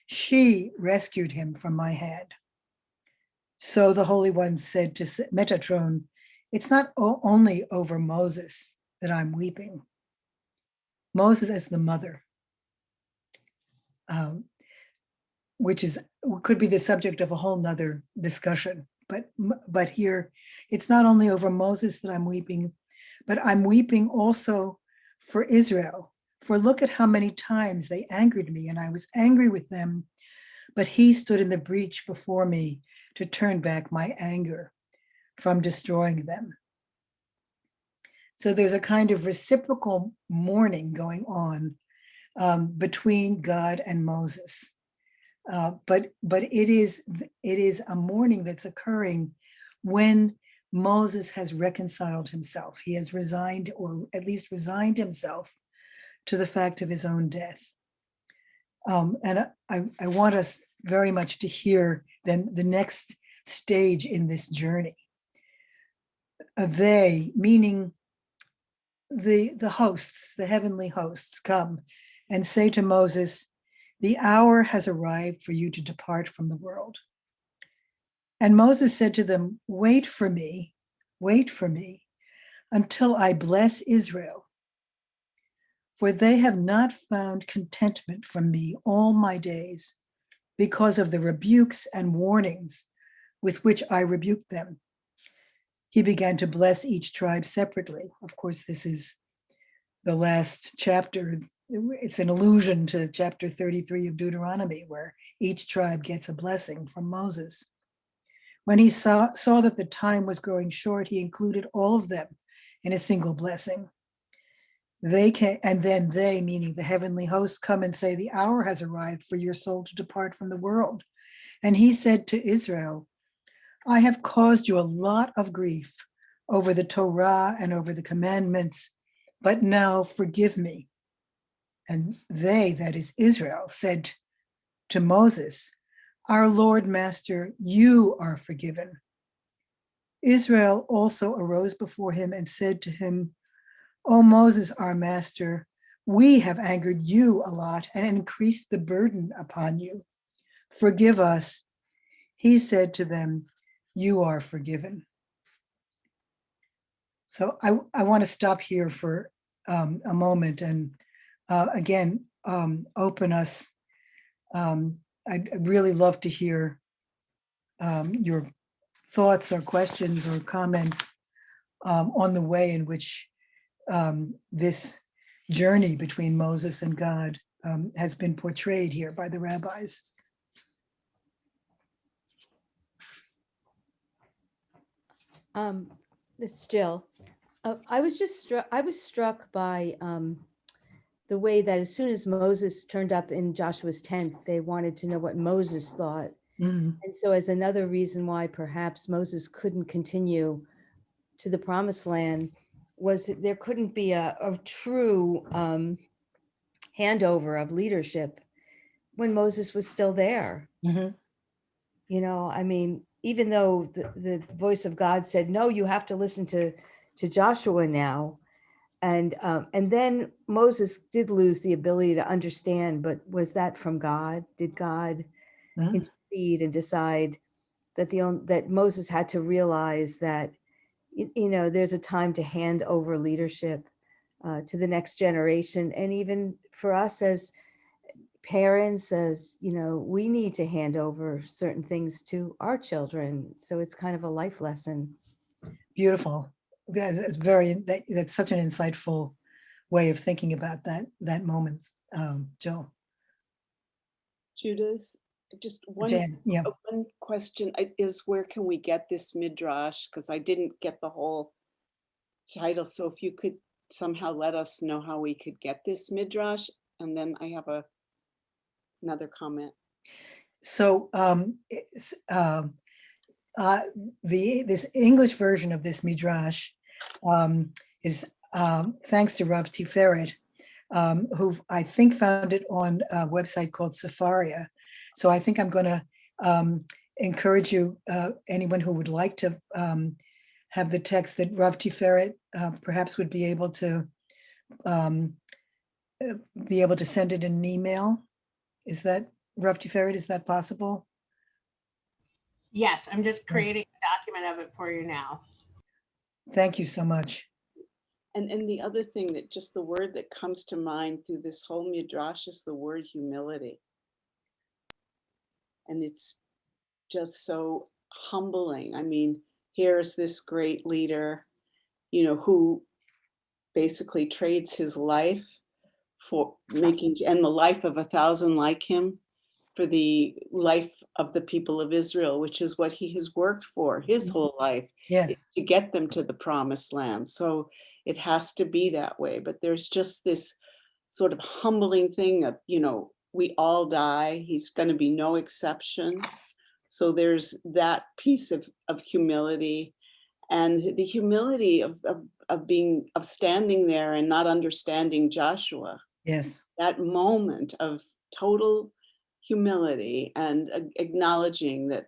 she rescued him from my hand. So the Holy One said to Metatron, it's not only over Moses that I'm weeping. Moses as the mother, which could be the subject of a whole nother discussion. But here, it's not only over Moses that I'm weeping, but I'm weeping also for Israel. For look at how many times they angered me, and I was angry with them but he stood in the breach before me to turn back my anger from destroying them. So there's a kind of reciprocal mourning going on between God and Moses. But it is a mourning that's occurring when Moses has reconciled himself. He has resigned, or at least resigned himself to the fact of his own death. And I want us very much to hear then the next stage in this journey. They, meaning the hosts, the heavenly hosts, come and say to Moses, "The hour has arrived for you to depart from the world." And Moses said to them, wait for me until I bless Israel. For they have not found contentment from me all my days because of the rebukes and warnings with which I rebuked them. He began to bless each tribe separately. Of course, this is the last chapter. It's an allusion to chapter 33 of Deuteronomy, where each tribe gets a blessing from Moses. When he saw that the time was growing short, he included all of them in a single blessing. They can, and then they, meaning the heavenly hosts, come and say, the hour has arrived for your soul to depart from the world. And he said to Israel, I have caused you a lot of grief over the Torah and over the commandments, but now forgive me. And they, that is Israel, said to Moses, our Lord Master, you are forgiven. Israel also arose before him and said to him, O Moses, our master, we have angered you a lot and increased the burden upon you. Forgive us. He said to them, you are forgiven. So I want to stop here for a moment and again, open us. I'd really love to hear your thoughts or questions or comments on the way in which this journey between Moses and God has been portrayed here by the rabbis. This is Jill. I was struck by the way that as soon as Moses turned up in Joshua's tent, they wanted to know what Moses thought. Mhm. And so as another reason why perhaps Moses couldn't continue to the promised land was that there couldn't be a true handover of leadership when Moses was still there. Mhm. You know, I mean, even though the voice of God said, no, you have to listen to Joshua now. And then Moses did lose the ability to understand, but was that from God? Did God Mhm. intercede and decide that that Moses had to realize that, you know, there's a time to hand over leadership to the next generation. And even for us as parents, as, you know, we need to hand over certain things to our children. So it's kind of a life lesson. Beautiful. That's that's such an insightful way of thinking about that moment, Jill. Judith, just Dan, yeah. one question is, where can we get this midrash? Because I didn't get the whole title. So if you could somehow let us know how we could get this midrash. And then I have another comment. So this English version of this midrash is thanks to Rav Tiferet, who I think found it on a website called Safaria. So I think I'm going to encourage you, anyone who would like to have the text, that Rav Tiferet perhaps would be able to send it in an email. Is that, Rav Tiferet, is that possible? Yes, I'm just creating a document of it for you now. Thank you so much. And the other thing, that just the word that comes to mind through this whole midrash is the word humility. And it's just so humbling. I mean, here's this great leader, you know, who basically trades his life for making, and the life of 1,000 like him, for the life of the people of Israel, which is what he has worked for his whole life, Yes. is to get them to the promised land. So it has to be that way. But there's just this sort of humbling thing of, we all die. He's going to be no exception. So there's that piece of humility, and the humility of standing there and not understanding Joshua. Yes. That moment of total humility and acknowledging that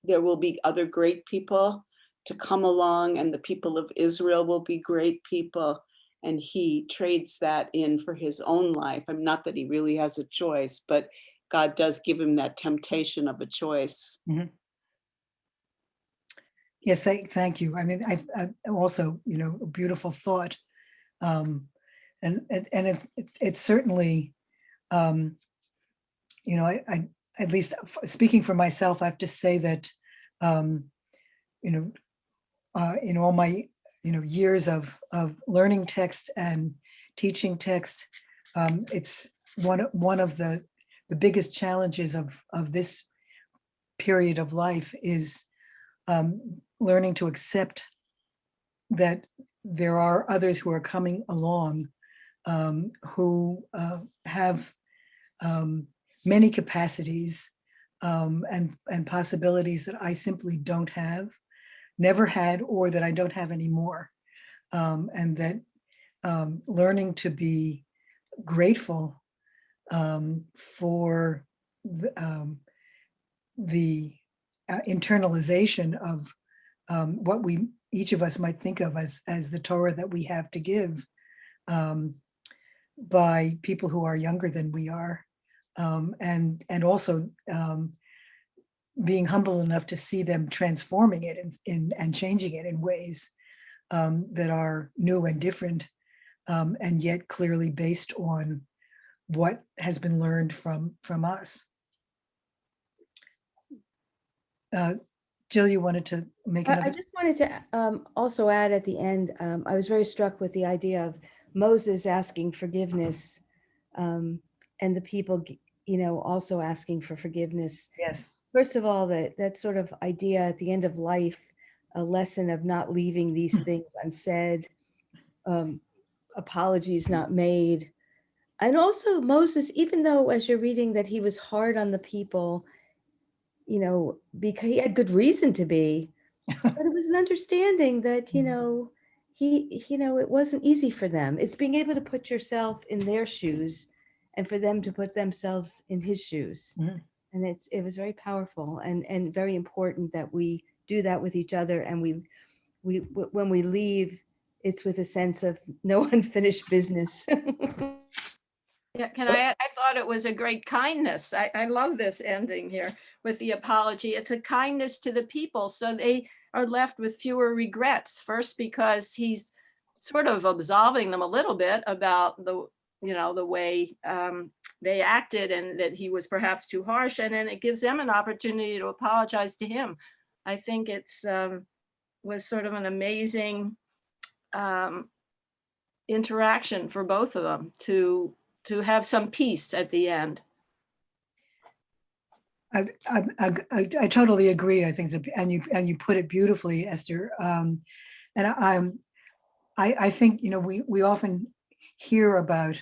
there will be other great people to come along, and the people of Israel will be great people. And he trades that in for his own life. I mean, not that he really has a choice, but God does give him that temptation of a choice. Mhm. Yes, thank you. I mean, I also, a beautiful thought. And it's certainly, I at least speaking for myself, I have to say that, in all my, years of learning text and teaching text, it's one of the biggest challenges of this period of life is learning to accept that there are others who are coming along who have many capacities and possibilities that I simply don't have, never had, or that I don't have anymore. And that learning to be grateful for the internalization of what each of us might think of as the Torah that we have to give by people who are younger than we are, and also being humble enough to see them transforming it and changing it in ways that are new and different, and yet clearly based on what has been learned from us. Jill, you wanted to make another? I just wanted to also add at the end, I was very struck with the idea of Moses asking forgiveness, and the people, also asking for forgiveness. Yes. First of all, that sort of idea at the end of life, a lesson of not leaving these things unsaid, apologies not made. And also Moses, even though as you're reading that he was hard on the people, because he had good reason to be, but it was an understanding that, it wasn't easy for them. It's being able to put yourself in their shoes and for them to put themselves in his shoes. Mhm. And it was very powerful and very important that we do that with each other. And we when we leave, it's with a sense of no unfinished business. Yeah, can I add? I thought it was a great kindness. I love this ending here with the apology. It's a kindness to the people, so they are left with fewer regrets. First, because he's sort of absolving them a little bit about the way they acted, and that he was perhaps too harsh, and then it gives them an opportunity to apologize to him. I think it's was sort of an amazing interaction for both of them to have some peace at the end. I totally agree. I think, and you put it beautifully, Esther. And I think we often hear about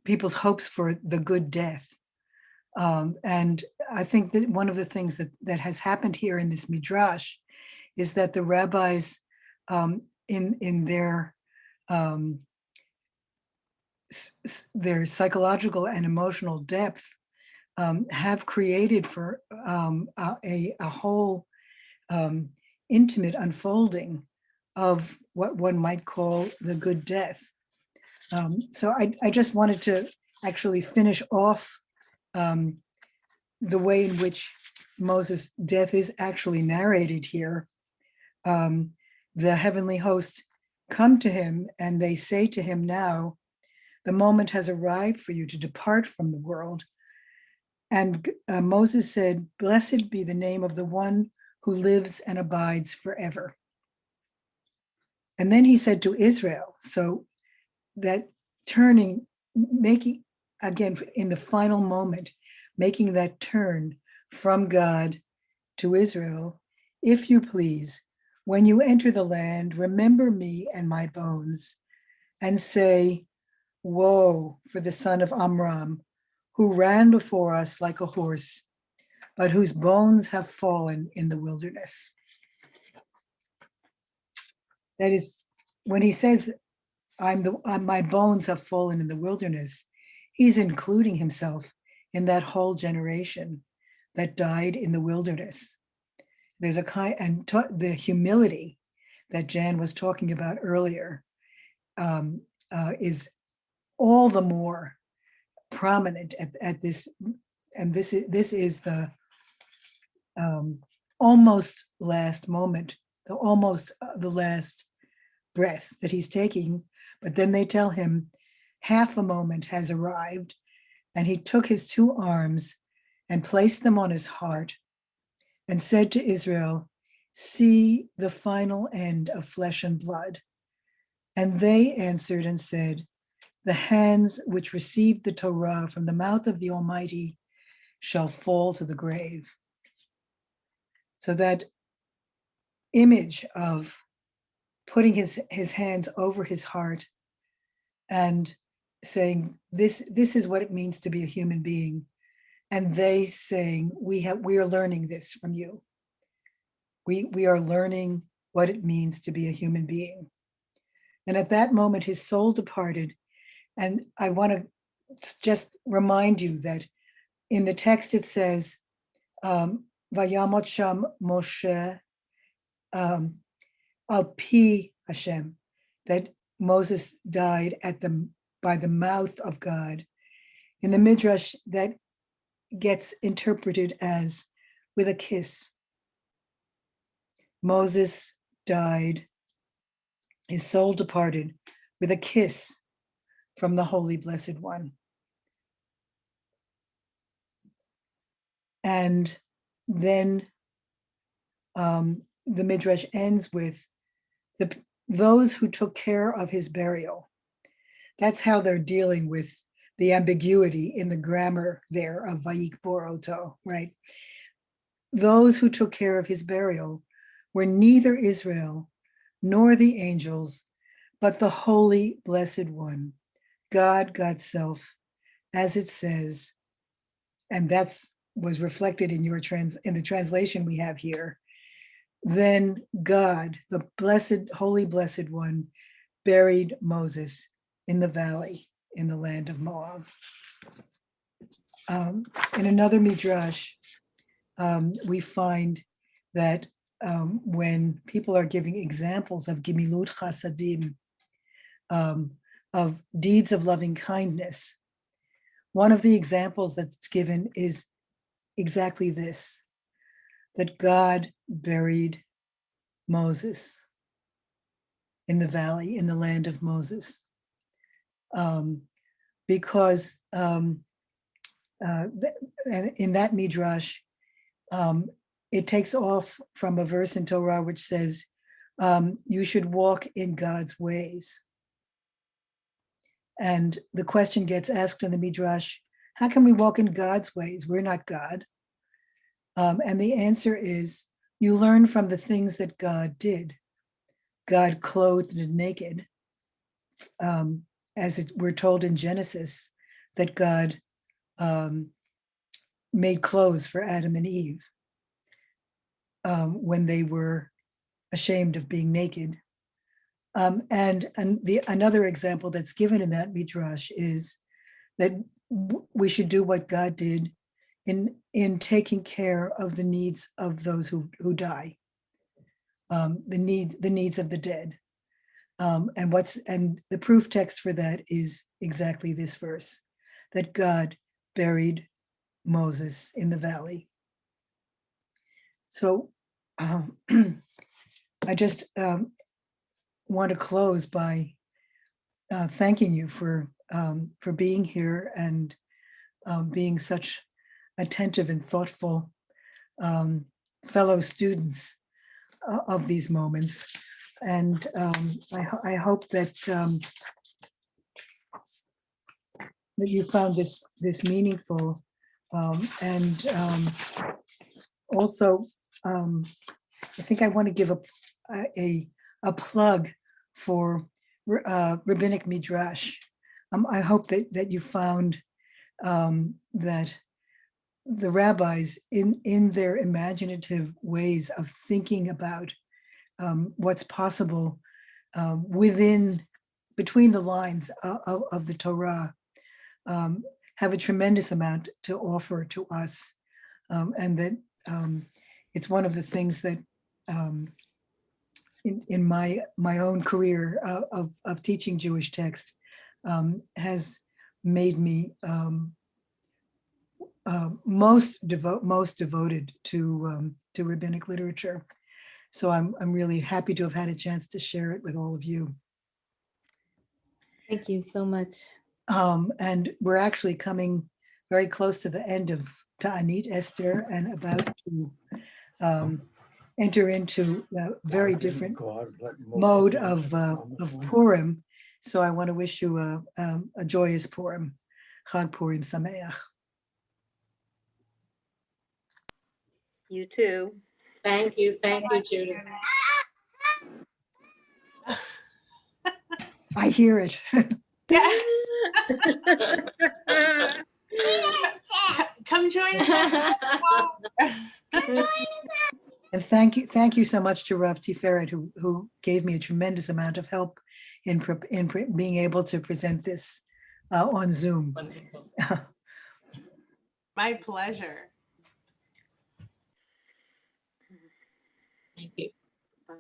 people's hopes for the good death, and I think that one of the things that has happened here in this midrash is that the rabbis, in their psychological and emotional depth, have created for a whole intimate unfolding of what one might call the good death. So I just wanted to actually finish off the way in which Moses' death is actually narrated here. The heavenly host come to him and they say to him, now the moment has arrived for you to depart from the world. And Moses said, blessed be the name of the one who lives and abides forever. And then he said to Israel, so that turning, again, in the final moment, making that turn from God to Israel. If you please, when you enter the land, remember me and my bones, and say, woe for the son of Amram, who ran before us like a horse, but whose bones have fallen in the wilderness. That is, when he says, my bones have fallen in the wilderness, he's including himself in that whole generation that died in the wilderness. There's a kind, and the humility that Jan was talking about earlier is all the more prominent at this, and this is the almost last moment, the last breath that he's taking. But then they tell him half a moment has arrived, and he took his 2 arms and placed them on his heart and said to Israel, see the final end of flesh and blood. And they answered and said, the hands which received the Torah from the mouth of the Almighty shall fall to the grave. So that image of putting his hands over his heart and saying, this is what it means to be a human being. And they saying, we are learning this from you. We are learning what it means to be a human being. And at that moment, his soul departed. And I want to just remind you that in the text it says, Vayamot sham Moshe al pi Hashem, that Moses died by the mouth of God. In the midrash, that gets interpreted as with a kiss. Moses died, his soul departed with a kiss from the Holy Blessed One. And then the midrash ends with those who took care of his burial. That's how they're dealing with the ambiguity in the grammar there of Vayikbor Oto, right? Those who took care of his burial were neither Israel nor the angels, but the Holy Blessed One, God, God's self, as it says, and that's was reflected in in the translation we have here. Then God, the blessed, Holy Blessed One, buried Moses in the valley in the land of Moab. In another midrash, we find that when people are giving examples of gimilut chasadim, of deeds of loving kindness, one of the examples that's given is exactly this, that God buried Moses in the valley, in the land of Moses, because in that midrash, it takes off from a verse in Torah which says, you should walk in God's ways. And the question gets asked in the midrash, how can we walk in God's ways? We're not God. And the answer is, you learn from the things that God did. God clothed and naked, as we're told in Genesis, that God made clothes for Adam and Eve when they were ashamed of being naked. And another example that's given in that midrash is that we should do what God did in taking care of the needs of those who die, the needs of the dead. And the proof text for that is exactly this verse, that God buried Moses in the valley. So I just want to close by thanking you for being here and being such attentive and thoughtful fellow students of these moments. And I hope that that you found this meaningful. And also, I think I want to give a plug for rabbinic midrash. I hope that you found that the rabbis in their imaginative ways of thinking about what's possible between the lines of the Torah have a tremendous amount to offer to us, and that it's one of the things that in my own career of teaching Jewish text has made me most devoted to rabbinic literature. So I'm really happy to have had a chance to share it with all of you. Thank you so much. And we're actually coming very close to the end of Ta'anit Esther and about to enter into a very different mode of Purim. So I want to wish you a joyous Purim. Chag Purim Sameach. You too. Thank you, Judith. I hear it. Come join us. And thank you so much to Rav Tiferet, who gave me a tremendous amount of help in being able to present this on Zoom. Wonderful. My pleasure. Thank you. Bye.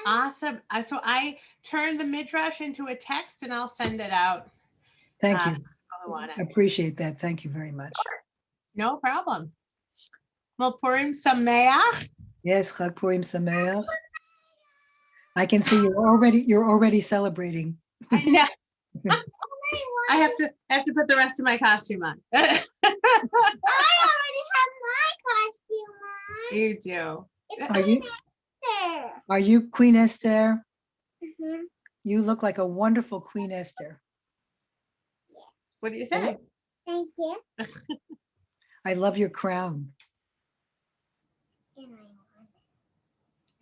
Awesome. So I turned the midrash into a text and I'll send it out. Thank you. I want I it. appreciate that. Thank you very much. No problem. Well, Purim Sameach. Yes, Chag Purim Sameach. I can see you're already celebrating. I know. I have to put the rest of my costume on. I already have my costume on. You do. Are you Queen Esther? Mhm. You look like a wonderful Queen Esther. What do you think? Thank you. I love your crown. And I want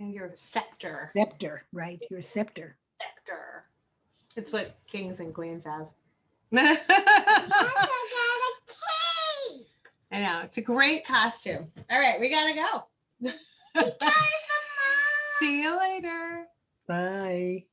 And your scepter. Scepter, right? Your scepter. Scepter. It's what kings and queens have. I also got a cake. I know. It's a great costume. All right, we gotta go. We got it from Mom. See you later. Bye.